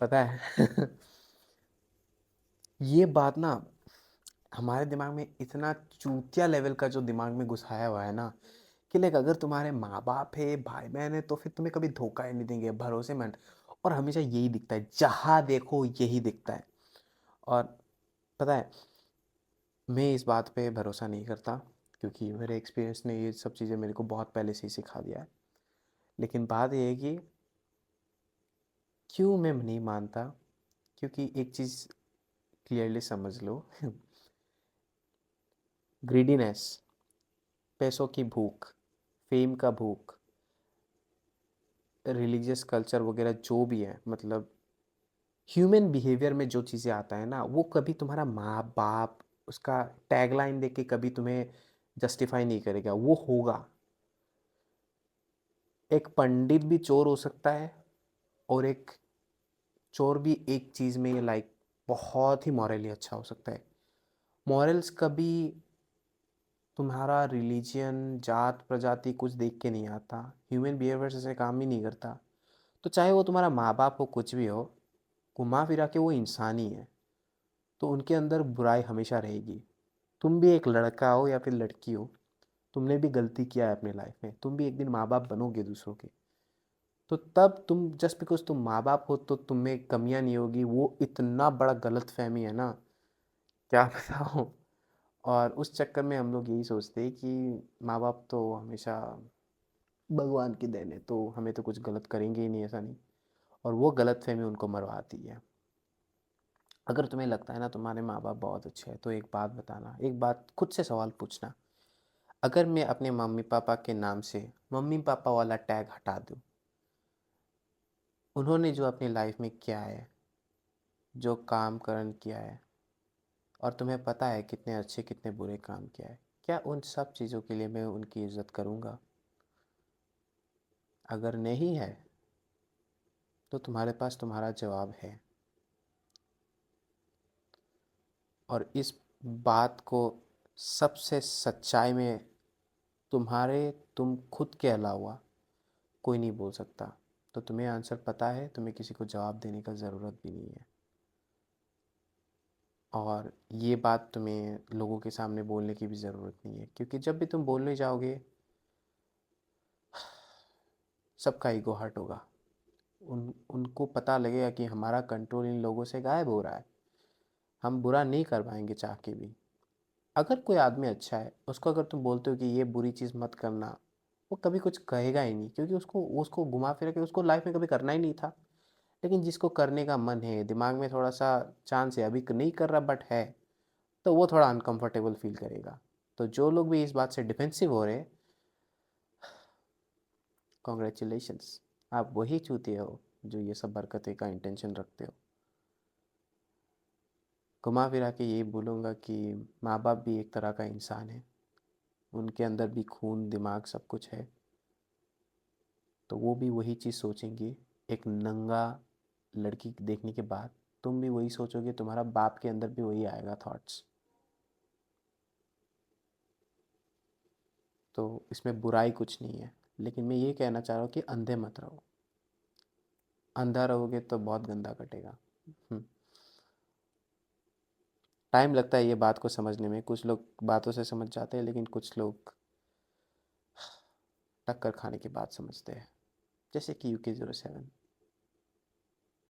पता है ये बात ना हमारे दिमाग में इतना चूतिया लेवल का जो दिमाग में घुसाया हुआ है ना कि लाइक अगर तुम्हारे माँ बाप है भाई बहन है तो फिर तुम्हें कभी धोखा ही नहीं देंगे, भरोसेमंद। और हमेशा यही दिखता है, जहाँ देखो यही दिखता है। और पता है, मैं इस बात पे भरोसा नहीं करता क्योंकि मेरे एक्सपीरियंस ने ये सब चीज़ें मेरे को बहुत पहले से ही सिखा दिया है। लेकिन बात ये है कि क्यों मैं नहीं मानता, क्योंकि एक चीज़ क्लियरली समझ लो ग्रीडीनेस, पैसों की भूख, फेम का भूख, रिलीजियस कल्चर वगैरह जो भी है, मतलब ह्यूमन बिहेवियर में जो चीज़ें आता है ना, वो कभी तुम्हारा माँ बाप उसका टैगलाइन देख के कभी तुम्हें जस्टिफाई नहीं करेगा, वो होगा। एक पंडित भी चोर हो सकता है और एक चोर भी एक चीज़ में लाइक बहुत ही मॉरली अच्छा हो सकता है। मॉरल्स कभी तुम्हारा रिलीजियन जात प्रजाति कुछ देख के नहीं आता, ह्यूमन बिहेवियर से काम ही नहीं करता। तो चाहे वो तुम्हारा माँ बाप हो कुछ भी हो, घुमा फिरा के वो इंसान ही है, तो उनके अंदर बुराई हमेशा रहेगी। तुम भी एक लड़का हो या फिर लड़की हो, तुमने भी गलती किया है अपने लाइफ में, तुम भी एक दिन माँ बाप बनोगे दूसरों के। तो तब तुम जस्ट बिकॉज तुम माँ बाप हो तो तुम में कमियां नहीं होगी, वो इतना बड़ा गलत फहमी है ना, क्या बताऊँ। और उस चक्कर में हम लोग यही सोचते हैं कि माँ बाप तो हमेशा भगवान की देन है, तो हमें तो कुछ गलत करेंगे ही नहीं, ऐसा नहीं। और वो गलत फहमी उनको मरवाती है। अगर तुम्हें लगता है ना तुम्हारे माँ बाप बहुत अच्छे हैं तो एक बात बताना, एक बात खुद से सवाल पूछना, अगर मैं अपने मम्मी पापा के नाम से मम्मी पापा वाला टैग हटा दूँ, उन्होंने जो अपनी लाइफ में किया है, जो काम कर्म किया है, और तुम्हें पता है कितने अच्छे कितने बुरे काम किया है, क्या उन सब चीज़ों के लिए मैं उनकी इज़्ज़त करूँगा? अगर नहीं है तो तुम्हारे पास तुम्हारा जवाब है। और इस बात को सबसे सच्चाई में तुम खुद के अलावा कोई नहीं बोल सकता। तो तुम्हें आंसर पता है, तुम्हें किसी को जवाब देने का ज़रूरत भी नहीं है। और ये बात तुम्हें लोगों के सामने बोलने की भी ज़रूरत नहीं है, क्योंकि जब भी तुम बोलने जाओगे सबका ईगो हर्ट होगा। उनको पता लगेगा कि हमारा कंट्रोल इन लोगों से गायब हो रहा है, हम बुरा नहीं कर पाएंगे चाह के भी। अगर कोई आदमी अच्छा है, उसको अगर तुम बोलते हो कि ये बुरी चीज़ मत करना, वो कभी कुछ कहेगा ही नहीं, क्योंकि उसको उसको घुमा फिरा के उसको लाइफ में कभी करना ही नहीं था। लेकिन जिसको करने का मन है, दिमाग में थोड़ा सा चांस है, अभी नहीं कर रहा बट है, तो वो थोड़ा अनकंफर्टेबल फील करेगा। तो जो लोग भी इस बात से डिफेंसिव हो रहे, कॉन्ग्रेचुलेशंस, आप वही चूतिए हो जो ये सब हरकतें का इंटेंशन रखते हो। घुमा फिरा के यही बोलूँगा कि माँ बाप भी एक तरह का इंसान है, उनके अंदर भी खून दिमाग सब कुछ है। तो वो भी वही चीज़ सोचेंगे। एक नंगा लड़की देखने के बाद तुम भी वही सोचोगे, तुम्हारा बाप के अंदर भी वही आएगा थॉट्स। तो इसमें बुराई कुछ नहीं है। लेकिन मैं ये कहना चाह रहा हूँ कि अंधे मत रहो। अंधा रहोगे तो बहुत गंदा कटेगा। टाइम लगता है ये बात को समझने में, कुछ लोग बातों से समझ जाते हैं, लेकिन कुछ लोग टक्कर खाने के बाद समझते हैं, जैसे कि UK07।